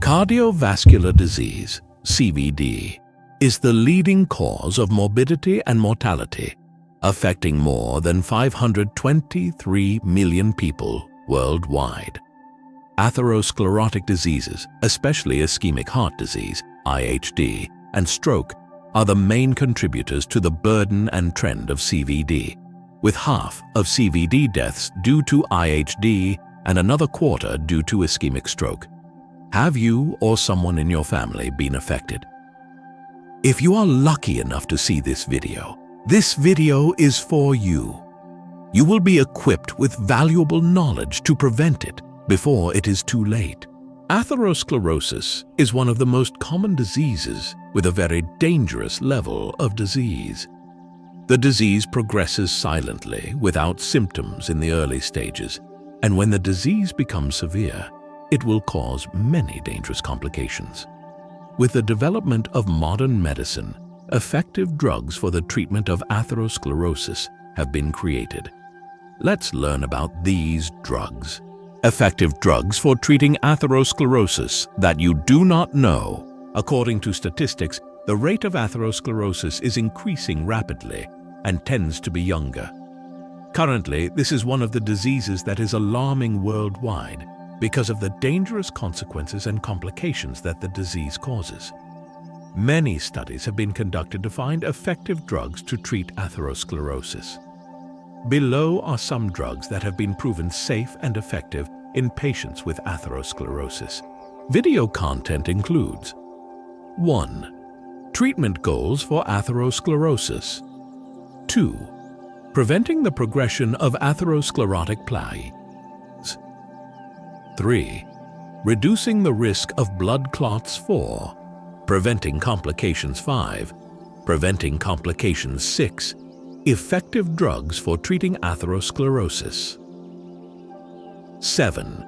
Cardiovascular disease, CVD, is the leading cause of morbidity and mortality, affecting more than 523 million people worldwide. Atherosclerotic diseases, especially ischemic heart disease, IHD, and stroke, are the main contributors to the burden and trend of CVD, with half of CVD deaths due to IHD and another quarter due to ischemic stroke. Have you or someone in your family been affected? If you are lucky enough to see this video is for you. You will be equipped with valuable knowledge to prevent it before it is too late. Atherosclerosis is one of the most common diseases with a very dangerous level of disease. The disease progresses silently without symptoms in the early stages, and when the disease becomes severe, it will cause many dangerous complications. With the development of modern medicine, effective drugs for the treatment of atherosclerosis have been created. Let's learn about these drugs. Effective drugs for treating atherosclerosis that you do not know. According to statistics, the rate of atherosclerosis is increasing rapidly and tends to be younger. Currently, this is one of the diseases that is alarming worldwide because of the dangerous consequences and complications that the disease causes. Many studies have been conducted to find effective drugs to treat atherosclerosis. Below are some drugs that have been proven safe and effective in patients with atherosclerosis. Video content includes 1. Treatment goals for atherosclerosis. 2. Preventing the progression of atherosclerotic plaques. 3. Reducing the risk of blood clots. 4. Preventing complications. 5. Preventing complications. 6. Effective drugs for treating atherosclerosis. 7.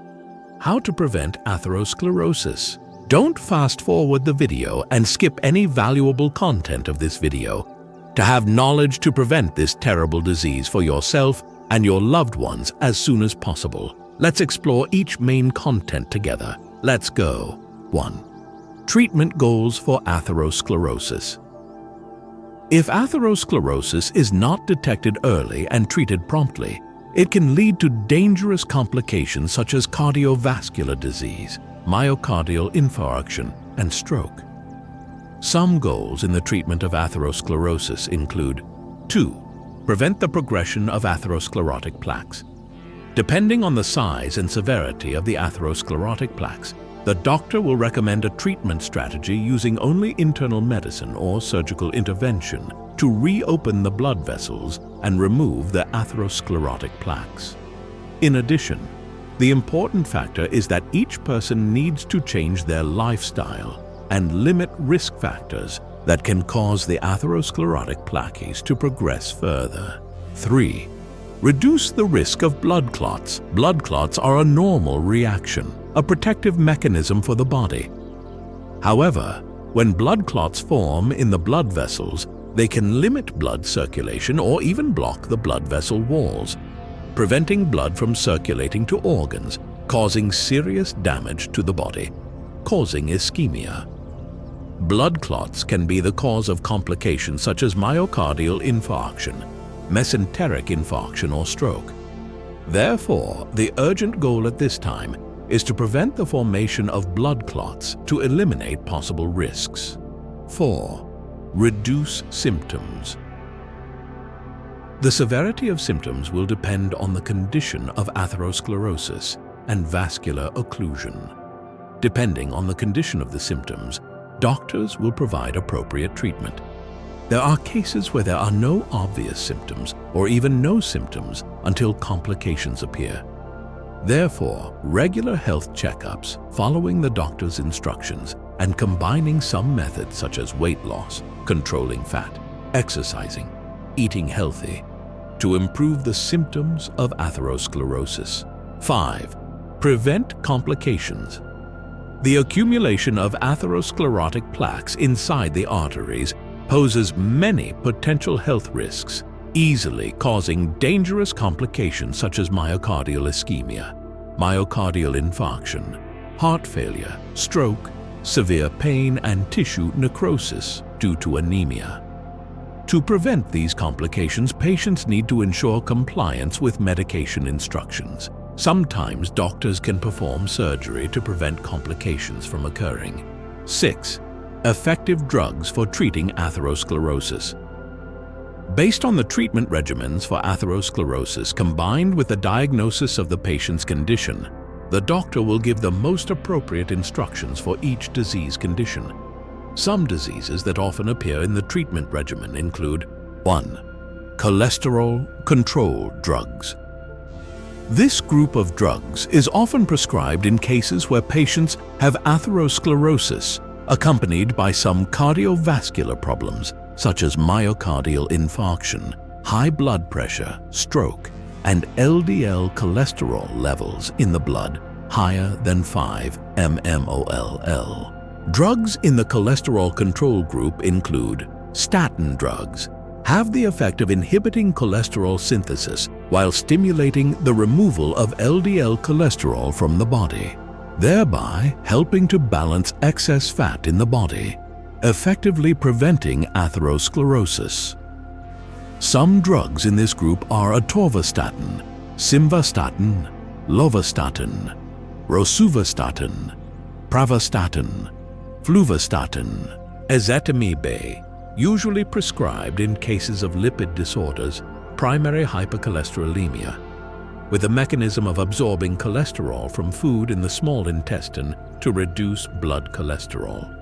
How to prevent atherosclerosis. Don't fast forward the video and skip any valuable content of this video. To have knowledge to prevent this terrible disease for yourself and your loved ones as soon as possible. Let's explore each main content together. Let's go. 1. Treatment goals for atherosclerosis. If atherosclerosis is not detected early and treated promptly, it can lead to dangerous complications such as cardiovascular disease, myocardial infarction, and stroke. Some goals in the treatment of atherosclerosis include 2. Prevent the progression of atherosclerotic plaques. Depending on the size and severity of the atherosclerotic plaques, the doctor will recommend a treatment strategy using only internal medicine or surgical intervention to reopen the blood vessels and remove the atherosclerotic plaques. In addition, the important factor is that each person needs to change their lifestyle and limit risk factors that can cause the atherosclerotic plaques to progress further. 3. Reduce the risk of blood clots. Blood clots are a normal reaction, a protective mechanism for the body. However, when blood clots form in the blood vessels, they can limit blood circulation or even block the blood vessel walls, preventing blood from circulating to organs, causing serious damage to the body, causing ischemia. Blood clots can be the cause of complications such as myocardial infarction, mesenteric infarction, or stroke. Therefore, the urgent goal at this time is to prevent the formation of blood clots to eliminate possible risks. 4. Reduce symptoms. The severity of symptoms will depend on the condition of atherosclerosis and vascular occlusion. Depending on the condition of the symptoms, doctors will provide appropriate treatment. There are cases where there are no obvious symptoms or even no symptoms until complications appear. Therefore, regular health checkups, following the doctor's instructions, and combining some methods such as weight loss, controlling fat, exercising, eating healthy, to improve the symptoms of atherosclerosis. 5. Prevent complications. The accumulation of atherosclerotic plaques inside the arteries poses many potential health risks, easily causing dangerous complications such as myocardial ischemia, myocardial infarction, heart failure, stroke, severe pain, and tissue necrosis due to anemia. To prevent these complications, patients need to ensure compliance with medication instructions. Sometimes doctors can perform surgery to prevent complications from occurring. 6. Effective drugs for treating atherosclerosis. Based on the treatment regimens for atherosclerosis combined with the diagnosis of the patient's condition, the doctor will give the most appropriate instructions for each disease condition. Some diseases that often appear in the treatment regimen include 1. Cholesterol control drugs. This group of drugs is often prescribed in cases where patients have atherosclerosis accompanied by some cardiovascular problems such as myocardial infarction, high blood pressure, stroke, and LDL cholesterol levels in the blood higher than 5 mmol. Drugs in the cholesterol control group include statin drugs, have the effect of inhibiting cholesterol synthesis while stimulating the removal of LDL cholesterol from the body, thereby helping to balance excess fat in the body, effectively preventing atherosclerosis. Some drugs in this group are atorvastatin, simvastatin, lovastatin, rosuvastatin, pravastatin, fluvastatin, ezetimibe, usually prescribed in cases of lipid disorders, primary hypercholesterolemia, with a mechanism of absorbing cholesterol from food in the small intestine to reduce blood cholesterol.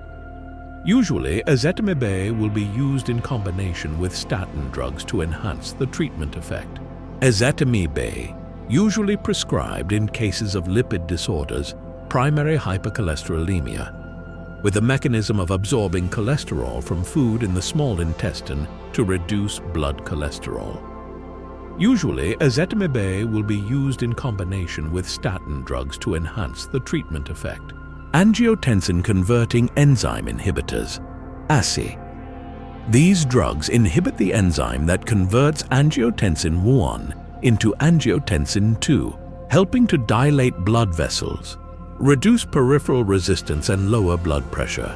Usually, ezetimibe will be used in combination with statin drugs to enhance the treatment effect. Ezetimibe, usually prescribed in cases of lipid disorders, primary hypercholesterolemia, with a mechanism of absorbing cholesterol from food in the small intestine to reduce blood cholesterol. Usually, ezetimibe will be used in combination with statin drugs to enhance the treatment effect. Angiotensin-converting enzyme inhibitors, ASI. These drugs inhibit the enzyme that converts angiotensin 1 into angiotensin 2, helping to dilate blood vessels, reduce peripheral resistance, and lower blood pressure.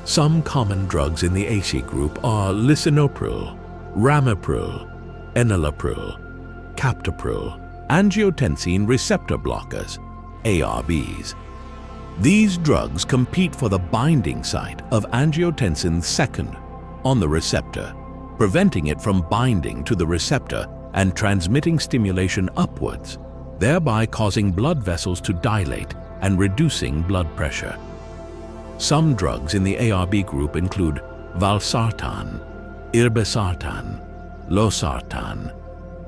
Some common drugs in the ASI group are lisinopril, ramipril, enalapril, captopril, angiotensin receptor blockers, ARBs. These drugs compete for the binding site of angiotensin II on the receptor, preventing it from binding to the receptor and transmitting stimulation upwards, thereby causing blood vessels to dilate and reducing blood pressure. Some drugs in the ARB group include valsartan, irbesartan, losartan,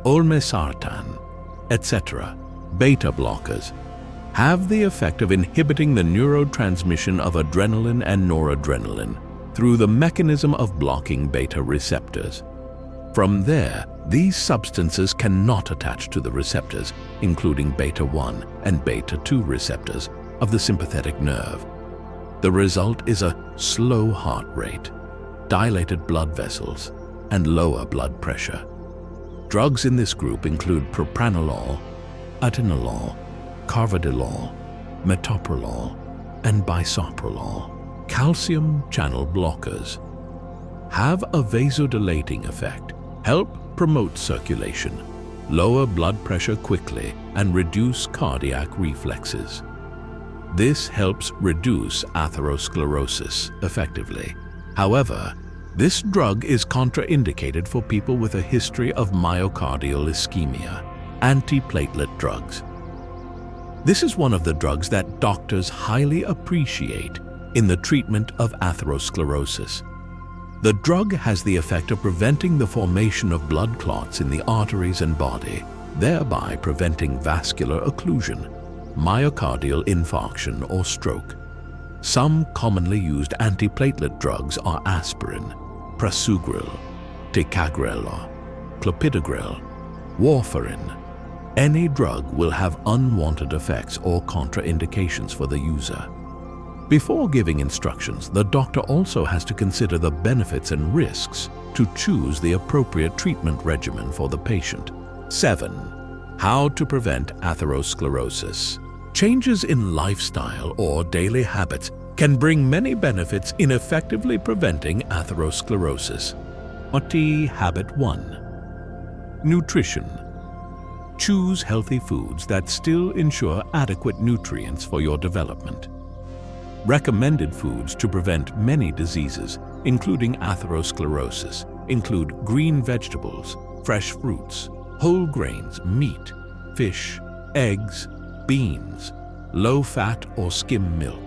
olmesartan, etc. Beta blockers have the effect of inhibiting the neurotransmission of adrenaline and noradrenaline through the mechanism of blocking beta receptors. From there, these substances cannot attach to the receptors, including beta-1 and beta-2 receptors of the sympathetic nerve. The result is a slow heart rate, dilated blood vessels, and lower blood pressure. Drugs in this group include propranolol, atenolol, carvedilol, metoprolol, and bisoprolol. Calcium channel blockers have a vasodilating effect, help promote circulation, lower blood pressure quickly, and reduce cardiac reflexes. This helps reduce atherosclerosis effectively. However, this drug is contraindicated for people with a history of myocardial ischemia, antiplatelet drugs. This is one of the drugs that doctors highly appreciate in the treatment of atherosclerosis. The drug has the effect of preventing the formation of blood clots in the arteries and body, thereby preventing vascular occlusion, myocardial infarction, or stroke. Some commonly used antiplatelet drugs are aspirin, prasugrel, ticagrelor, clopidogrel, warfarin. Any drug will have unwanted effects or contraindications for the user. Before giving instructions, the doctor also has to consider the benefits and risks to choose the appropriate treatment regimen for the patient. 7. How to prevent atherosclerosis. Changes in lifestyle or daily habits can bring many benefits in effectively preventing atherosclerosis. Habit 1. Nutrition. Choose healthy foods that still ensure adequate nutrients for your development. Recommended foods to prevent many diseases, including atherosclerosis, include green vegetables, fresh fruits, whole grains, meat, fish, eggs, beans, low-fat or skim milk,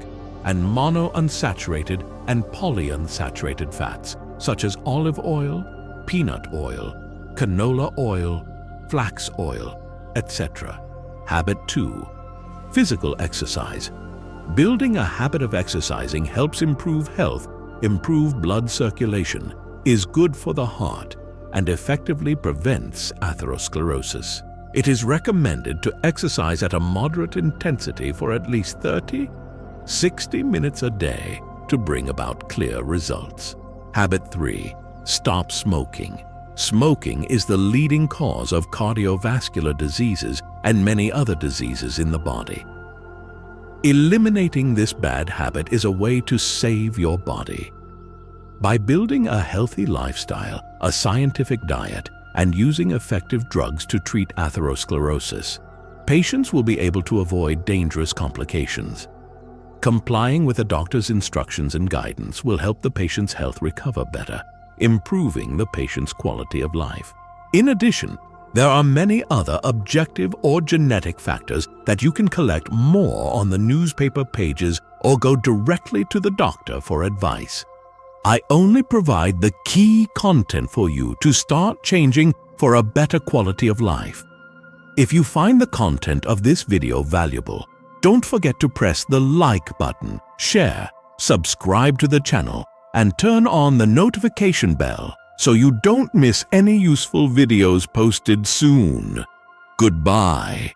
and monounsaturated and polyunsaturated fats such as olive oil, peanut oil, canola oil, flax oil, etc. Habit 2. Physical exercise. Building a habit of exercising helps improve health, improve blood circulation, is good for the heart, and effectively prevents atherosclerosis. It is recommended to exercise at a moderate intensity for at least 30-60 minutes a day to bring about clear results. Habit 3. Stop smoking. Smoking is the leading cause of cardiovascular diseases and many other diseases in the body. Eliminating this bad habit is a way to save your body. By building a healthy lifestyle, a scientific diet, and using effective drugs to treat atherosclerosis, patients will be able to avoid dangerous complications. Complying with a doctor's instructions and guidance will help the patient's health recover better, improving the patient's quality of life. In addition, there are many other objective or genetic factors that you can collect more on the newspaper pages or go directly to the doctor for advice. I only provide the key content for you to start changing for a better quality of life. If you find the content of this video valuable, don't forget to press the like button, share, subscribe to the channel, and turn on the notification bell so you don't miss any useful videos posted soon. Goodbye.